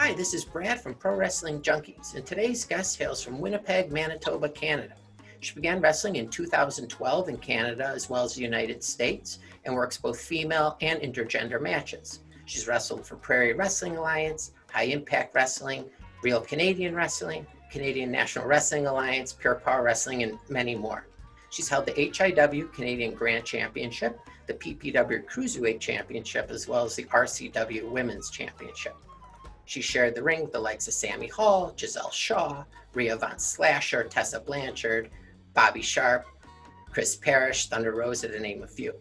Hi, this is Brad from Pro Wrestling Junkies, and today's guest hails from Winnipeg, Manitoba, Canada. She began wrestling in 2012 in Canada as well as the United States and works both female and intergender matches. She's wrestled for Prairie Wrestling Alliance, High Impact Wrestling, Real Canadian Wrestling, Canadian National Wrestling Alliance, Pure Power Wrestling, and many more. She's held the HIW Canadian Grand Championship, the PPW Cruiserweight Championship, as well as the RCW Women's Championship. She shared the ring with the likes of Sammy Hall, Giselle Shaw, Rhea Von Slasher, Tessa Blanchard, Bobby Sharp, Chris Parrish, Thunder Rosa, to name a few.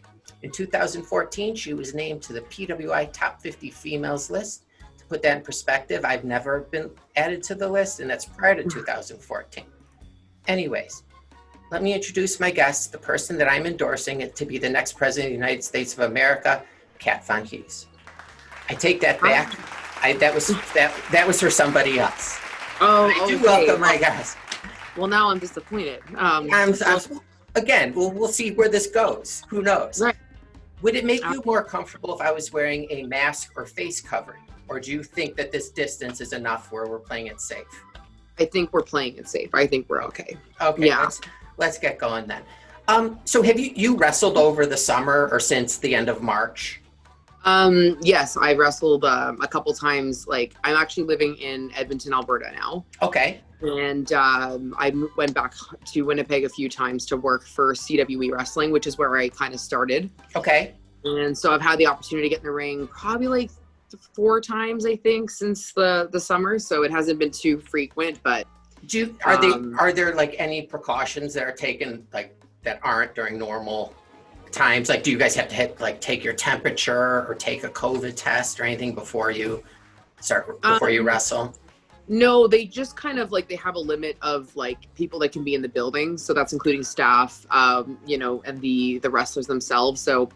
In 2014, she was named to the PWI Top 50 Females list. To put that in perspective, I've never been added to the list, and that's prior to 2014. Anyways, let me introduce my guest, the person that I'm endorsing it to be the next president of the United States of America, Kat Von Heez. I take that back. That was for somebody else. Oh, I do okay. welcome my guest. Well, now I'm disappointed. Again, we'll see where this goes. Who knows? Right. Would it make you more comfortable if I was wearing a mask or face covering? Or do you think that this distance is enough where we're playing it safe? I think we're playing it safe. I think we're okay. Okay, yeah. Let's get going then. So have you wrestled over the summer or since the end of March? Yes, I wrestled a couple times. Like, I'm actually living in Edmonton, Alberta now. Okay. And I went back to Winnipeg a few times to work for CWE Wrestling, which is where I kind of started. Okay. And so I've had the opportunity to get in the ring probably like 4 times, I think, since the summer. So it hasn't been too frequent, but are there like any precautions that are taken like that aren't during normal times? Like, do you guys have to take your temperature or take a COVID test or anything before you wrestle? No, they just kind of like, they have a limit of like people that can be in the building. So that's including staff, and the wrestlers themselves. So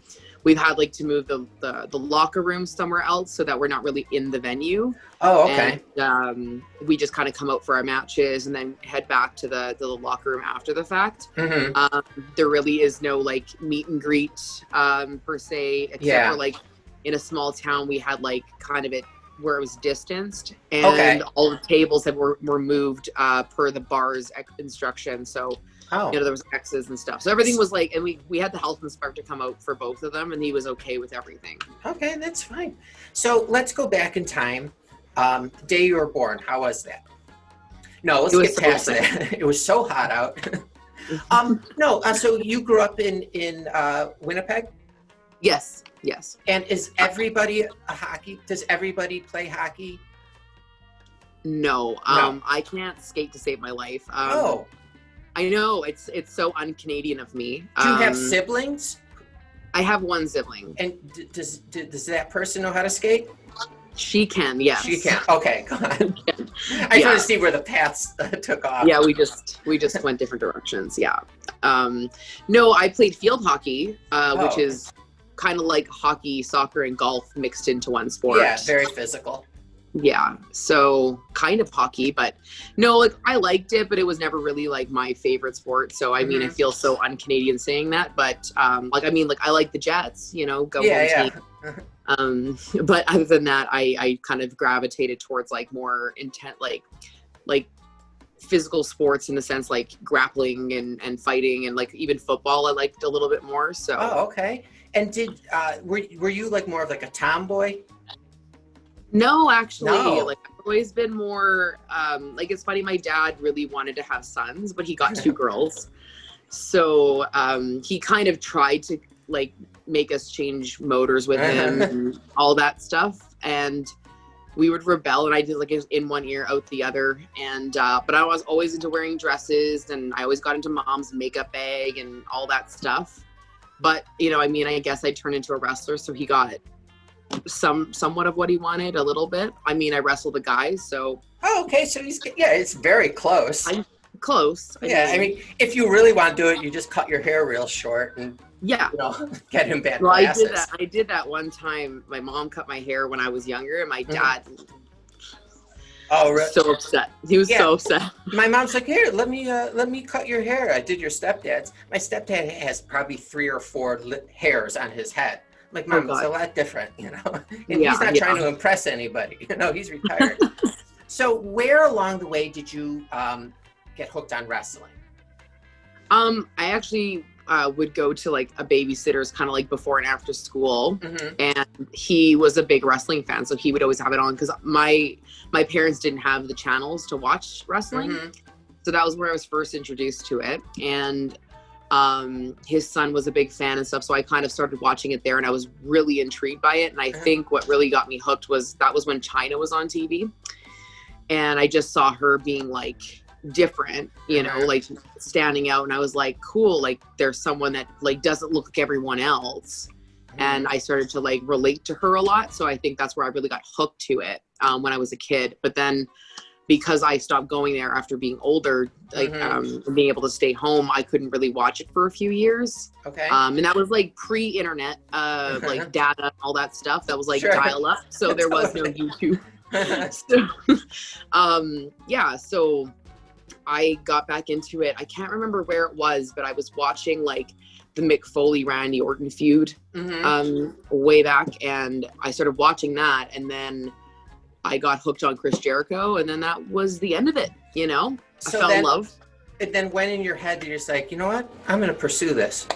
we've had like to move the locker room somewhere else so that we're not really in the venue. Oh, okay. And we just kind of come out for our matches and then head back to the locker room after the fact. Mm-hmm. There really is no like meet and greet per se, except for like in a small town we had like kind of it where it was distanced, and all the tables were moved per the bar's instructions. So there was X's and stuff. So everything was like, and we had the health inspector come out for both of them, and he was okay with everything. Okay, that's fine. So let's go back in time. The day you were born, how was that? No, let's get past that. It was so hot out. So you grew up in Winnipeg? Yes. And is everybody a hockey? Does everybody play hockey? No. I can't skate to save my life. I know, it's so un-Canadian of me. Do you have siblings? I have one sibling. And does that person know how to skate? She can, yes. She can. Okay, go on. I try to see where the paths took off. Yeah, we just went different directions. Yeah. No, I played field hockey, which is kind of like hockey, soccer, and golf mixed into one sport. Yeah, very physical. Yeah, so kind of hockey, but no, like I liked it, but it was never really like my favorite sport. So I mean, I feel so un-Canadian saying that, but I like the Jets, go home team. But other than that, I kind of gravitated towards like more intent, like physical sports in the sense like grappling and fighting, and like even football I liked a little bit more. So okay. And were you like more of like a tomboy? No, actually, like I've always been more, like it's funny, my dad really wanted to have sons, but he got 2 girls. So he kind of tried to like make us change motors with him and all that stuff. And we would rebel, and I did like in one ear, out the other. And, but I was always into wearing dresses, and I always got into mom's makeup bag and all that stuff. But, I guess I turned into a wrestler, so he got somewhat of what he wanted, a little bit. I wrestled the guys, so. Oh, okay, so it's very close. Close. If you really want to do it, you just cut your hair real short and get him bad glasses. I did that one time. My mom cut my hair when I was younger, and my dad was so upset. He was so upset. My mom's like, here, let me cut your hair. I did your stepdad's. My stepdad has probably 3 or 4 hairs on his head. Like, Oh Mom, it's a God. lot different, you know? And Yeah, he's not yeah. trying to impress anybody, you know, he's retired. So where along the way did you get hooked on wrestling? I actually would go to like a babysitter's kind of like before and after school, and he was a big wrestling fan, so he would always have it on because my parents didn't have the channels to watch wrestling, so that was where I was first introduced to it. And his son was a big fan and stuff, so I kind of started watching it there, and I was really intrigued by it. And I think what really got me hooked was when China was on TV, and I just saw her being like different, you know, like standing out, and I was like, cool, like there's someone that like doesn't look like everyone else. And I started to like relate to her a lot, so I think that's where I really got hooked to it when I was a kid. But then because I stopped going there after being older, like being able to stay home, I couldn't really watch it for a few years. And that was like pre-internet, like data and all that stuff. That was like dial up, so there was no YouTube. So yeah, so I got back into it. I can't remember where it was, but I was watching like the Mick Foley Randy Orton feud way back, and I started watching that, and then I got hooked on Chris Jericho, and then that was the end of it, you know? So I fell in love. It then went in your head that you're just like, you know what? I'm going to pursue this.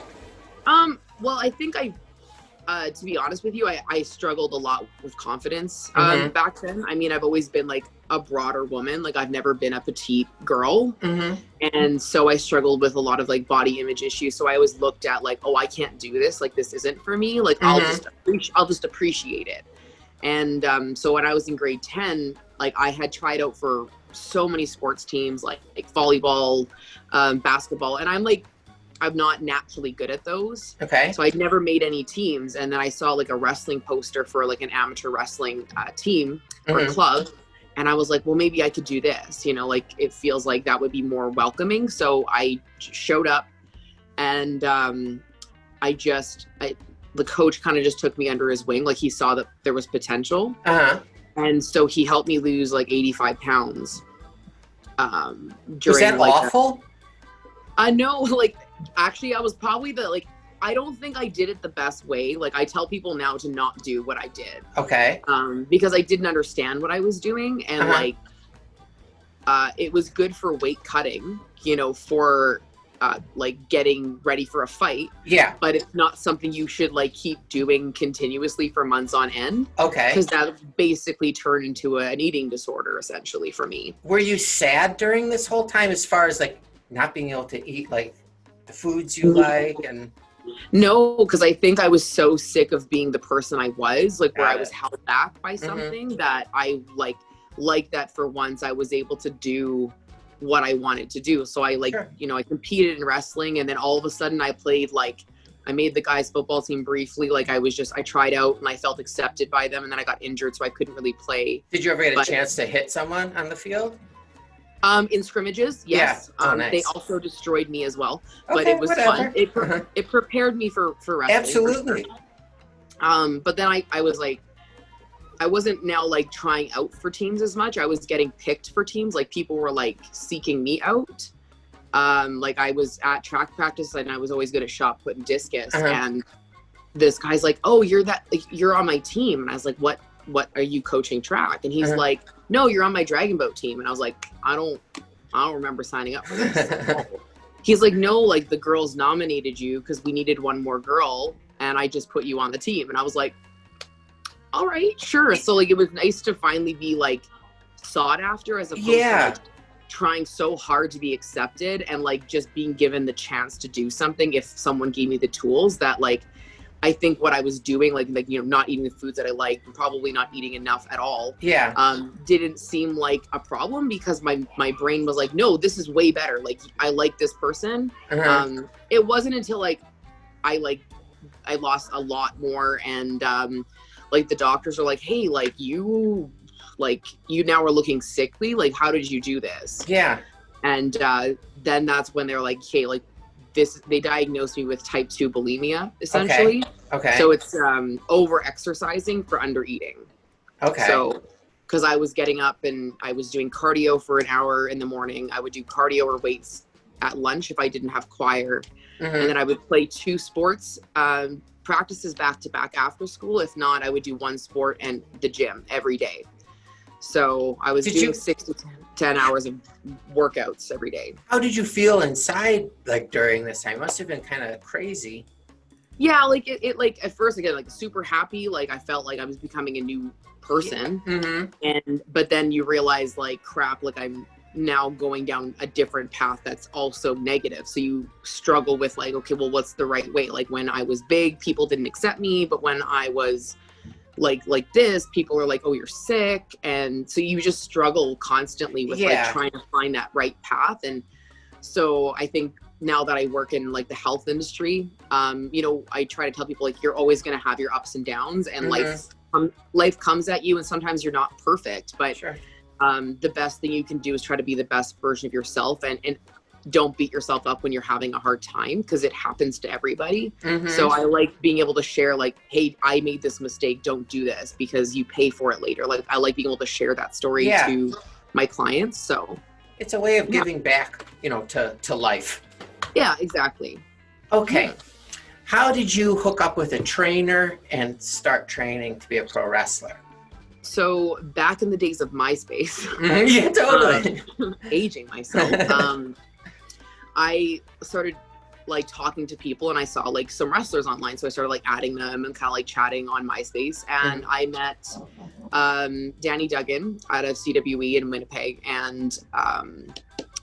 Well, I think to be honest with you, I struggled a lot with confidence back then. I mean, I've always been like a broader woman. Like I've never been a petite girl. And so I struggled with a lot of like body image issues. So I always looked at like, oh, I can't do this. Like this isn't for me. Like I'll just appreciate it. And so when I was in grade 10, like I had tried out for so many sports teams, like volleyball, basketball. And I'm not naturally good at those. So I'd never made any teams. And then I saw like a wrestling poster for like an amateur wrestling team or club. And I was like, well, maybe I could do this, you know, like it feels like that would be more welcoming. So I showed up, and the coach kind of just took me under his wing. Like he saw that there was potential. And so he helped me lose like 85 pounds. Was that like awful? No, like actually I was probably I don't think I did it the best way. Like I tell people now to not do what I did. Because I didn't understand what I was doing. And it was good for weight cutting, you know, for like getting ready for a fight. But it's not something you should like keep doing continuously for months on end. Because that basically turned into an eating disorder essentially for me. Were you sad during this whole time as far as like not being able to eat like the foods you like? And no, because I think I was so sick of being the person I was, like where I was held back by something that I like that for once I was able to do what I wanted to do. So I you know, I competed in wrestling, and then all of a sudden I played I made the guys football team briefly. Like I tried out and I felt accepted by them, and then I got injured, so I couldn't really play. Did you ever get a chance to hit someone on the field? In scrimmages, yes. Nice. They also destroyed me as well, but it was fun. It prepared me for wrestling. Absolutely. But then I was like, I wasn't now like trying out for teams as much. I was getting picked for teams. Like people were like seeking me out. Like I was at track practice, and I was always good at shot put and discus. And this guy's like, oh, you're on my team. And I was like, what are you coaching track? And he's like, no, you're on my dragon boat team. And I was like, I don't remember signing up for this. He's like, no, like the girls nominated you because we needed one more girl, and I just put you on the team. And I was like, all right, sure. So like it was nice to finally be like sought after, as opposed to like trying so hard to be accepted, and like just being given the chance to do something if someone gave me the tools. That like I think what I was doing, like you know, not eating the foods that I like, and probably not eating enough at all, didn't seem like a problem, because my brain was like, no, this is way better. Like I like this person. It wasn't until like I lost a lot more, and like the doctors are like, hey, like you now are looking sickly. Like how did you do this? And then that's when they're like, hey, like they diagnosed me with type 2 bulimia, essentially. So it's over exercising for under eating. So because I was getting up and I was doing cardio for an hour in the morning. I would do cardio or weights at lunch if I didn't have choir. And then I would play 2 sports practices back to back after school. If not, I would do one sport and the gym every day. So I was doing 6 to 10 hours of workouts every day. How did you feel inside, like, during this time? It must have been kind of crazy. Yeah, like it like at first, again, like super happy. Like I felt like I was becoming a new person. Yeah. Mm-hmm. But then you realize, like, crap, like I'm now going down a different path that's also negative. So you struggle with, like, okay, well, what's the right way? Like when I was big, people didn't accept me, but when I was like this, people are like, oh, you're sick. And so you just struggle constantly with like trying to find that right path. And so I think now that I work in like the health industry, you know, I try to tell people, like, you're always going to have your ups and downs, and life comes at you, and sometimes you're not perfect, but the best thing you can do is try to be the best version of yourself, and don't beat yourself up when you're having a hard time, because it happens to everybody. So I like being able to share, like, hey, I made this mistake, don't do this, because you pay for it later. Like I like being able to share that story to my clients. So it's a way of giving back, you know, to life. Yeah, exactly. Okay. How did you hook up with a trainer and start training to be a pro wrestler? So back in the days of MySpace, yeah, totally. Aging myself, I started like talking to people, and I saw like some wrestlers online. So I started like adding them and kind of like chatting on MySpace. And I met Danny Duggan out of CWE in Winnipeg, and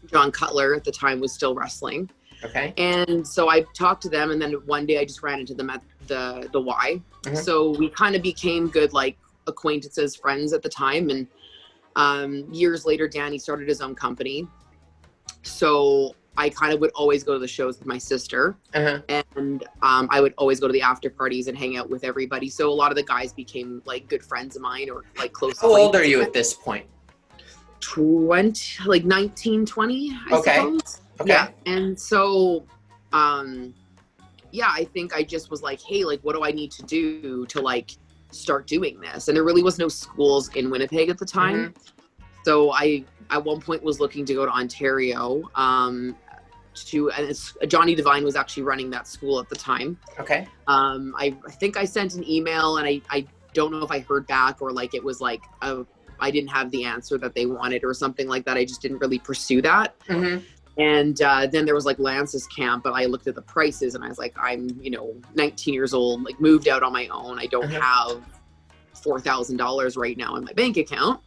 John Cutler at the time was still wrestling. Okay. And so I talked to them, and then one day I just ran into them at the Y. So we kind of became good like acquaintances, friends at the time. And years later, Danny started his own company. So I kind of would always go to the shows with my sister, and I would always go to the after parties and hang out with everybody. So a lot of the guys became like good friends of mine, or like close. How old are you at this point? 20, like 19, 20, I suppose. Okay. Yeah. And so, yeah, I think I just was like, hey, like, what do I need to do to like start doing this? And there really was no schools in Winnipeg at the time. So I, at one point, was looking to go to Ontario, and Johnny Devine was actually running that school at the time. Okay. I think I sent an email, and I don't know if I heard back, or like, it was like, I didn't have the answer that they wanted or something like that. I just didn't really pursue that. And then there was like Lance's camp, but I looked at the prices, and I was like, I'm, 19 years old, like moved out on my own. I don't have $4,000 right now in my bank account.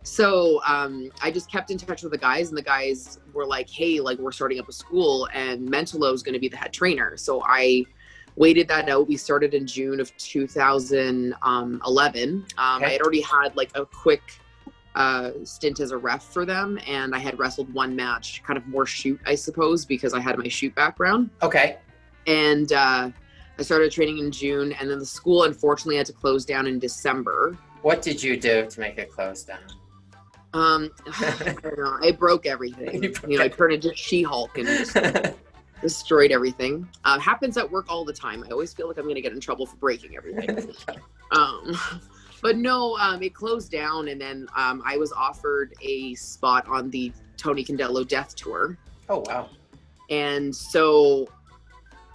So I just kept in touch with the guys, and the guys were like, hey, like, we're starting up a school, and Mentolo is going to be the head trainer. So I waited that out. We started in June of 2011. I had already had like a quick stint as a ref for them, and I had wrestled one match, kind of more shoot, I suppose, because I had my shoot background. Okay. And I started training in June, and then the school unfortunately had to close down in December. What did you do to make it close down? I don't know. I broke everything. I turned into She-Hulk and just destroyed everything. Happens at work all the time. I always feel like I'm going to get in trouble for breaking everything. But no, it closed down, and then I was offered a spot on the Tony Condello Death Tour. Oh, wow. And so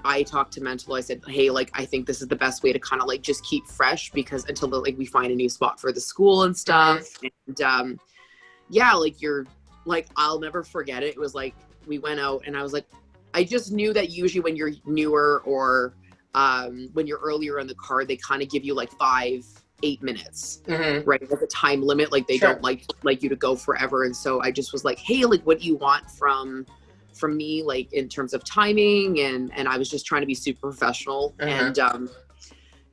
I talked to Mental. I said, hey, like, I think this is the best way to kind of like just keep fresh, because until like we find a new spot for the school and stuff. And yeah, like, you're like, I'll never forget it. It was like, we went out, and I was like, I just knew that usually when you're newer, or when you're earlier in the card, they kind of give you like 5-8 minutes, right? Like a time limit. Like they don't like you to go forever. And so I just was like, hey, like, what do you want from me, like, in terms of timing? And I was just trying to be super professional. And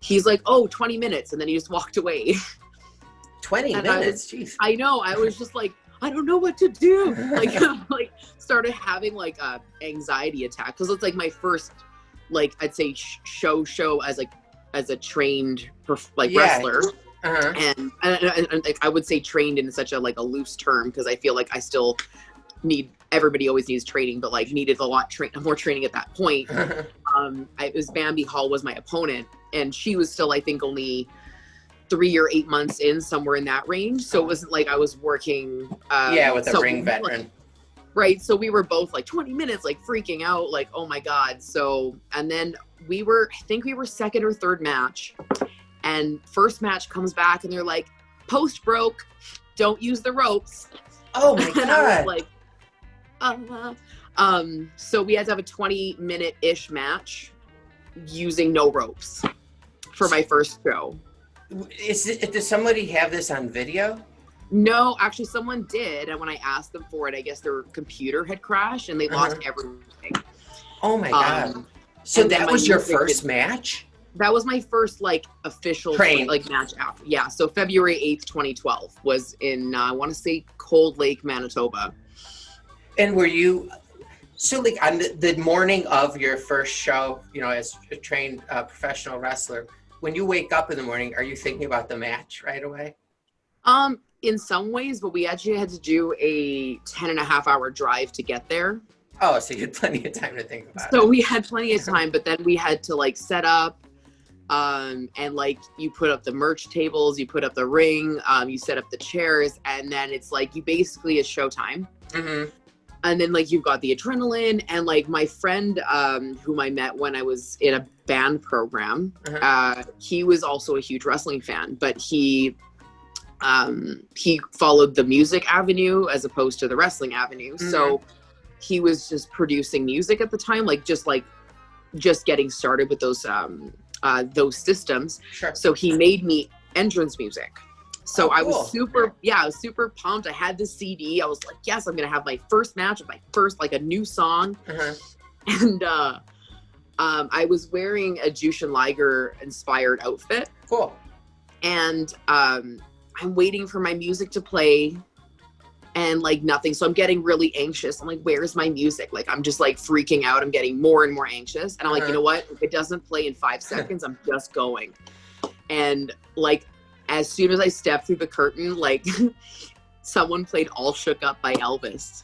he's like, oh, 20 minutes. And then he just walked away. 20 minutes? Jeez. I know. I was just like, I don't know what to do. Like, like started having like a anxiety attack, because it's like my first, like, I'd say show as a trained wrestler. And like, I would say trained in such a like a loose term, because I feel like I still need, everybody always needs training, but like needed a lot more training at that point. It was Bambi Hall was my opponent, and she was still, I think, only 3 or 8 months in, somewhere in that range. So it wasn't like I was working with a ring veteran. Right. So we were both like 20 minutes, like freaking out, like, oh my God. So, and then I think we were second or third match, and first match comes back and they're like, post broke, don't use the ropes. Oh my And I was God. like, so we had to have a 20-minute-ish match using no ropes for my first show. Does somebody have this on video? No, actually someone did. And when I asked them for it, I guess their computer had crashed and they lost everything. Oh my God. So that was your first match? That was my first like official like match after. Yeah. So February 8th, 2012 was in, I want to say Cold Lake, Manitoba. And were you, so like on the morning of your first show, you know, as a trained professional wrestler, when you wake up in the morning, are you thinking about the match right away? In some ways, but we actually had to do a 10.5-hour drive to get there. Oh, so you had plenty of time to think about it. So we had plenty of time, but then we had to like set up, and like you put up the merch tables, you put up the ring, you set up the chairs, and then it's like you basically it's showtime. Mm-hmm. And then like you've got the adrenaline, and like my friend whom I met when I was in a band program, he was also a huge wrestling fan, but he followed the music avenue as opposed to the wrestling avenue. Mm-hmm. So he was just producing music at the time, like just getting started with those systems. Sure. So he made me entrance music. So I was cool. I was super pumped. I had the CD. I was like, yes, I'm going to have my first match of my first, like a new song. And I was wearing a Jushin Liger inspired outfit. Cool. And I'm waiting for my music to play and like nothing. So I'm getting really anxious. I'm like, where's my music? Like, I'm just like freaking out. I'm getting more and more anxious. And I'm like, you know what? If it doesn't play in 5 seconds, I'm just going. And like, as soon as I stepped through the curtain, like someone played All Shook Up by Elvis.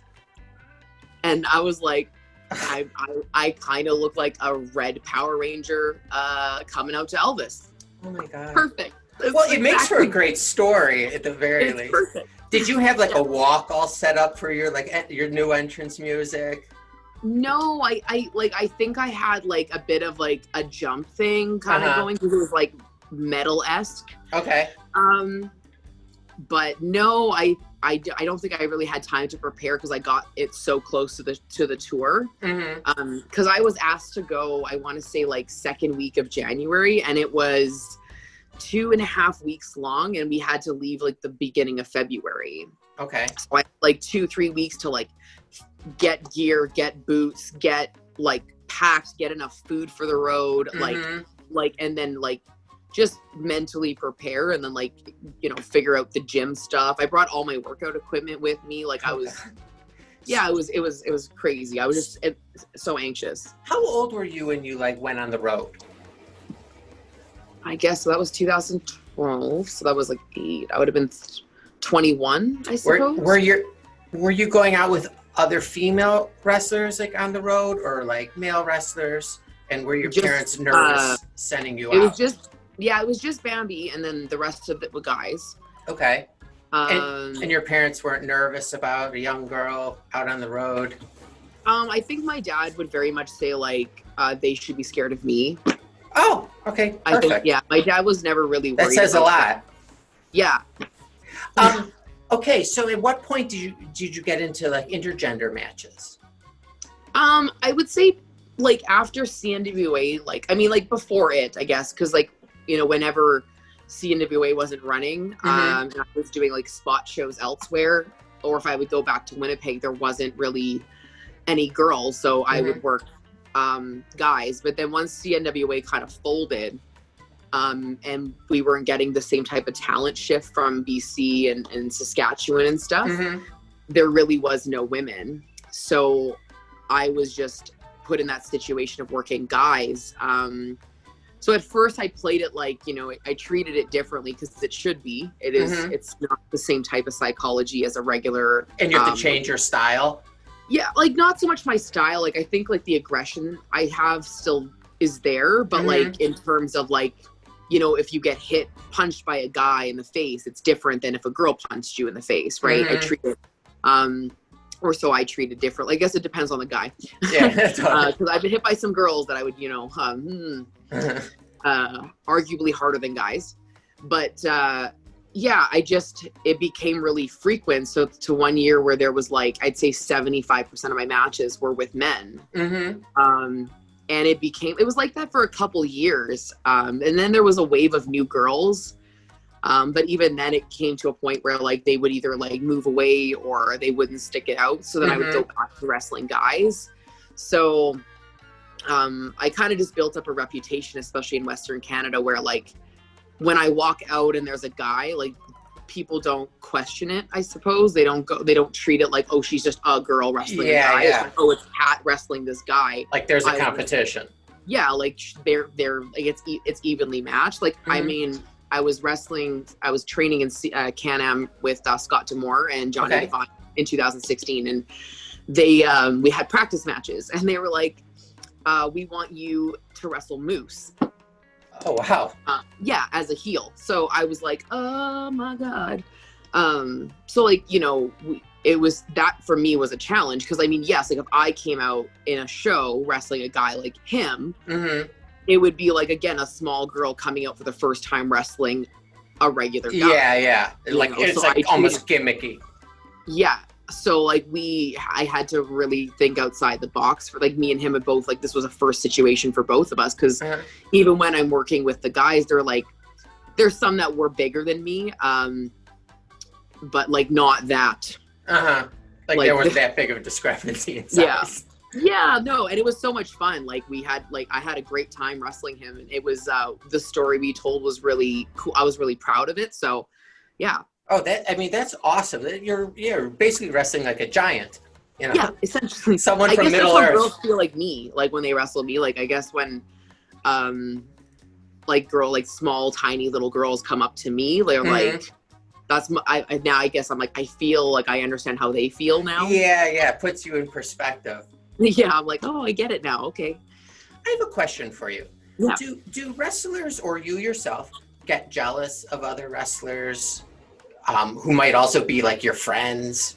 And I was like, I kind of look like a red Power Ranger coming out to Elvis. Oh my God. Perfect. Well, it makes for a great story at the very least. Perfect. Did you have like a walk all set up for your your new entrance music? No, I think I had like a bit of like a jump thing kind of going because it was like metal-esque. Okay. But no, I don't think I really had time to prepare because I got it so close to the tour. Mm-hmm. Because I was asked to go, I want to say like second week of January, and it was 2.5 weeks long, and we had to leave like the beginning of February. Okay. So I had like 2-3 weeks to like get gear, get boots, get like packed, get enough food for the road, like and then like just mentally prepare, and then like, you know, figure out the gym stuff. I brought all my workout equipment with me. Like I was, it was crazy. I was just so anxious. How old were you when you like went on the road? I guess so that was 2012. So that was like 8. I would have been 21, I suppose. Were you going out with other female wrestlers like on the road, or like male wrestlers? And were your parents nervous sending you out? It was just Bambi, and then the rest of it were guys. Okay. And your parents weren't nervous about a young girl out on the road? I think my dad would very much say like they should be scared of me. Oh, okay. Perfect. I think, yeah, my dad was never really worried. That says a lot. That. Yeah. Okay, so at what point did you get into like intergender matches? I would say like after CNWA, like I mean like before it, I guess, because like, you know, whenever CNWA wasn't running, and I was doing like spot shows elsewhere, or if I would go back to Winnipeg, there wasn't really any girls, so I would work guys. But then once CNWA kind of folded, and we weren't getting the same type of talent shift from BC and Saskatchewan and stuff, there really was no women. So I was just put in that situation of working guys. So at first I played it like, you know, I treated it differently because it should be. It is. It's not the same type of psychology as a regular. And you have to change your style? Yeah, like not so much my style. Like I think like the aggression I have still is there. But like in terms of like, you know, if you get punched by a guy in the face, it's different than if a girl punched you in the face, right? I treat it or so I treated differently. I guess it depends on the guy. Yeah, totally. Because I've been hit by some girls that I would, arguably harder than guys. But yeah, it became really frequent. So to one year where there was like, I'd say 75% of my matches were with men. And it was like that for a couple years. And then there was a wave of new girls. But even then it came to a point where like they would either like move away or they wouldn't stick it out. So then I would go back to wrestling guys. So I kind of just built up a reputation, especially in Western Canada, where like when I walk out and there's a guy, like people don't question it, I suppose. They don't treat it like, oh, she's just a girl wrestling a guy. It's like, oh, it's Kat wrestling this guy. Like there's a competition. Yeah, like they're like it's evenly matched. Like I mean, I was training in Can-Am with Scott Demore and Johnny Devine in 2016, and they we had practice matches, and they were like, we want you to wrestle Moose. Oh wow. Yeah, as a heel. So I was like, oh my god. So like, it was, that for me was a challenge, because I mean, yes, like if I came out in a show wrestling a guy like him, it would be like, again, a small girl coming out for the first time wrestling a regular guy. Yeah. Like it's so like almost gimmicky. Yeah. So like I had to really think outside the box. For like me and him had both, like this was a first situation for both of us, because even when I'm working with the guys, they're like, there's some that were bigger than me, but like not that. Like there was that big of a discrepancy in size. Yeah, no, and it was so much fun. Like I had a great time wrestling him, and it was the story we told was really cool. I was really proud of it. So, yeah. Oh, that's awesome. You're basically wrestling like a giant. Yeah, essentially. Someone from Middle Earth. Girls feel like me, like when they wrestle me. Like I guess when, like small, tiny little girls come up to me, they're like. Now I guess I'm like, I feel like I understand how they feel now. Yeah, it puts you in perspective. Yeah, I'm like, oh, I get it now. Okay. I have a question for you. Yeah. Do wrestlers or you yourself get jealous of other wrestlers who might also be like your friends?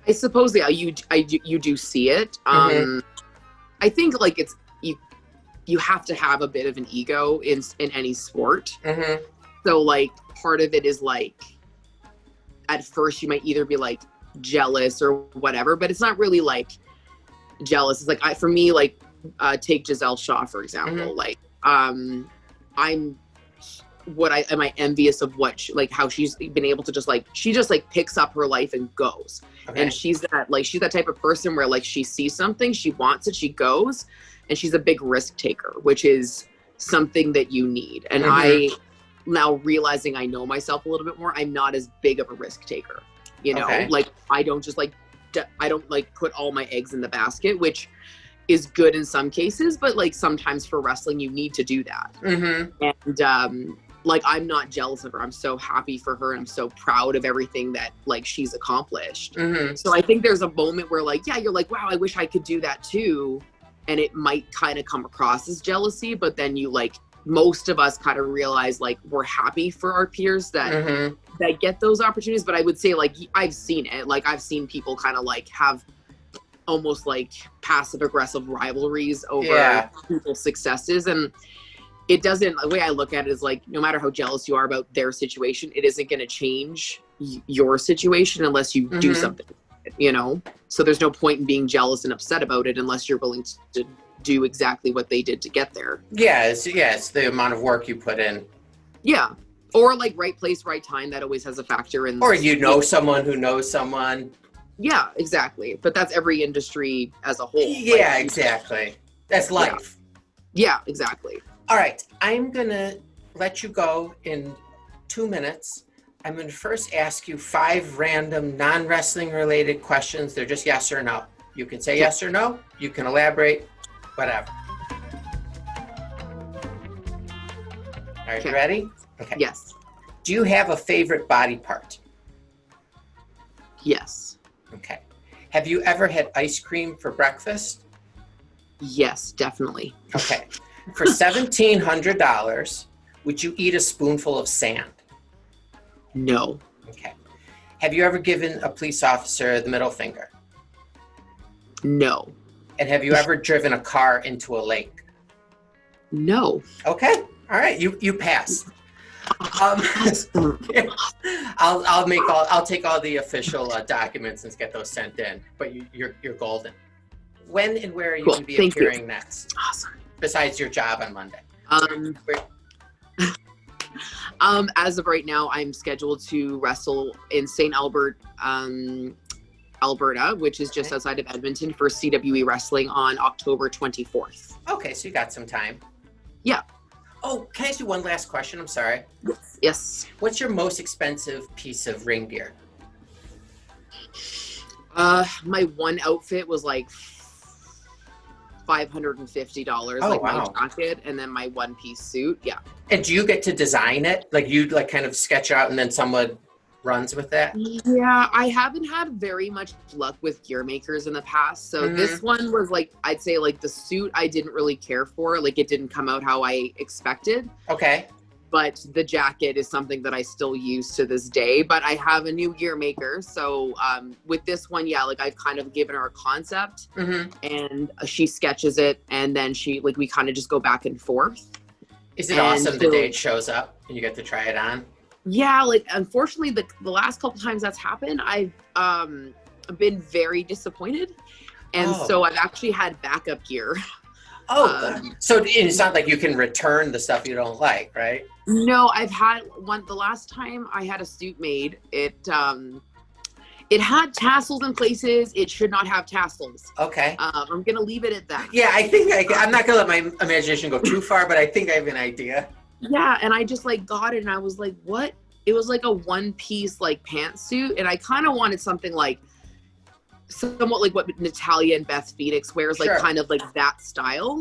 I suppose, yeah, you do see it. I think like you have to have a bit of an ego in any sport. So like part of it is like, at first you might either be like jealous or whatever, but it's not really like jealous. It's like, for me, like take Giselle Shaw, for example. Like am I envious of what how she's been able to just like, she just like picks up her life and goes. And she's that type of person where like she sees something, she wants it, she goes, and she's a big risk taker, which is something that you need. And I now realizing I know myself a little bit more, I'm not as big of a risk taker, like I don't just like, I don't like put all my eggs in the basket, which is good in some cases, but like sometimes for wrestling, you need to do that. And like, I'm not jealous of her. I'm so happy for her. And I'm so proud of everything that like she's accomplished. So I think there's a moment where like, yeah, you're like, wow, I wish I could do that too. And it might kind of come across as jealousy, but then you like, most of us kind of realize like we're happy for our peers that that get those opportunities. But I would say like I've seen it. Like I've seen people kind of like have almost like passive aggressive rivalries over people's successes. And it doesn't, the way I look at it is like, no matter how jealous you are about their situation, it isn't going to change your situation unless you do something, So there's no point in being jealous and upset about it unless you're willing to do exactly what they did to get there. It's the amount of work you put in. Yeah. Or like right place, right time. That always has a factor in. Or someone who knows someone. Yeah, exactly. But that's every industry as a whole. Yeah, like, exactly. That's life. Yeah, exactly. All right. I'm going to let you go in 2 minutes. I'm going to first ask you 5 random non-wrestling related questions. They're just yes or no. You can say yes or no. You can elaborate. Whatever. All right, you ready? Okay. Yes. Do you have a favorite body part? Yes. Okay. Have you ever had ice cream for breakfast? Yes, definitely. Okay. For $1,700, would you eat a spoonful of sand? No. Okay. Have you ever given a police officer the middle finger? No. And have you ever driven a car into a lake? No. Okay. All right. You passed. I'll take all the official documents and get those sent in. But you're golden. When and where are you going to be appearing next? Awesome. Besides your job on Monday. As of right now, I'm scheduled to wrestle in St. Albert, Alberta, which is just outside of Edmonton, for CWE Wrestling on October 24th. Okay, so you got some time. Yeah. Oh, can I ask you one last question? I'm sorry. Yes. What's your most expensive piece of ring gear? My one outfit was like $550, Oh, like wow. my jacket and then my one-piece suit. Yeah. And do you get to design it? Like you like kind of sketch out and then someone runs with that? Yeah, I haven't had very much luck with gear makers in the past. So this one was like, I'd say like the suit I didn't really care for. Like it didn't come out how I expected. Okay. But the jacket is something that I still use to this day. But I have a new gear maker. So with this one, yeah, like I've kind of given her a concept and she sketches it. And then we kind of just go back and forth. Is it awesome the day it shows up and you get to try it on? Yeah, like unfortunately the last couple times that's happened, I've been very disappointed. And so I've actually had backup gear. So it's not like you can return the stuff you don't like, right? No, I've had one. The last time I had a suit made, it had tassels in places it should not have tassels. Okay. I'm gonna leave it at that. Yeah, I think I'm not gonna let my imagination go too far, but I think I have an idea. Yeah, and I just like got it and I was like, what? It was like a one-piece like pantsuit, and I kind of wanted something like somewhat like what Natalia and Beth Phoenix wears, like kind of like that style.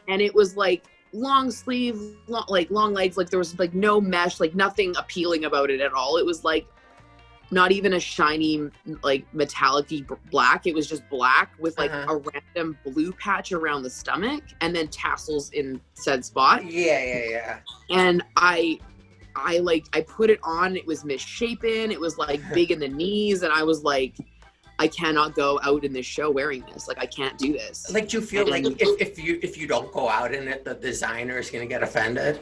And it was like long sleeve, long legs, like there was like no mesh, like nothing appealing about it at all. It was like not even a shiny like metallic-y black. It was just black with like a random blue patch around the stomach and then tassels in said spot. Yeah. And I put it on, it was misshapen, it was like big in the knees, and I was like, I cannot go out in this show wearing this. Like I can't do this. Like, do you feel like if you don't go out in it, the designer is gonna get offended?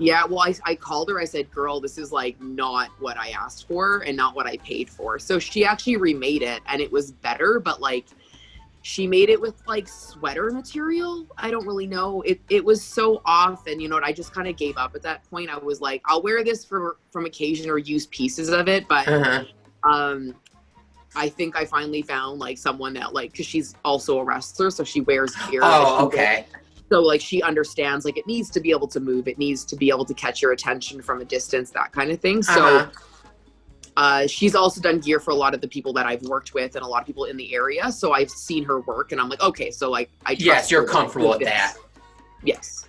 Yeah, well, I called her. I said, girl, this is like not what I asked for and not what I paid for. So she actually remade it and it was better, but like she made it with like sweater material. I don't really know. It was so off, and you know what? I just kind of gave up at that point. I was like, I'll wear this from occasion or use pieces of it, but I think I finally found like someone that like, cause she's also a wrestler, so she wears gear. Oh, okay. So like she understands like it needs to be able to move, it needs to be able to catch your attention from a distance, that kind of thing. So she's also done gear for a lot of the people that I've worked with and a lot of people in the area. So I've seen her work and I'm like, okay, so like I trust yes, you're her comfortable with that. Yes.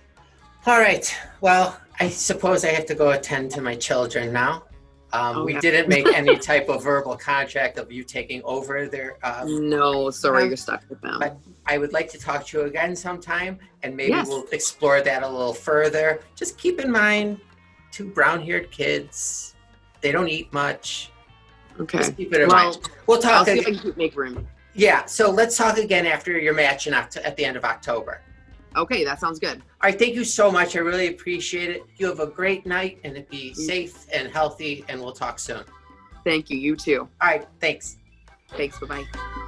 All right. Well, I suppose I have to go attend to my children now. We didn't make any type of verbal contract of you taking over their. No, sorry, you're stuck with them. But I would like to talk to you again sometime, and maybe we'll explore that a little further. Just keep in mind, 2 brown-haired kids, they don't eat much. Okay. Just keep it in mind. We'll talk. I'll see if I can make room. Yeah. So let's talk again after your match at the end of October. Okay, that sounds good. All right, thank you so much. I really appreciate it. You have a great night, and be safe and healthy, and we'll talk soon. Thank you. You too. All right, thanks. Thanks. Bye-bye.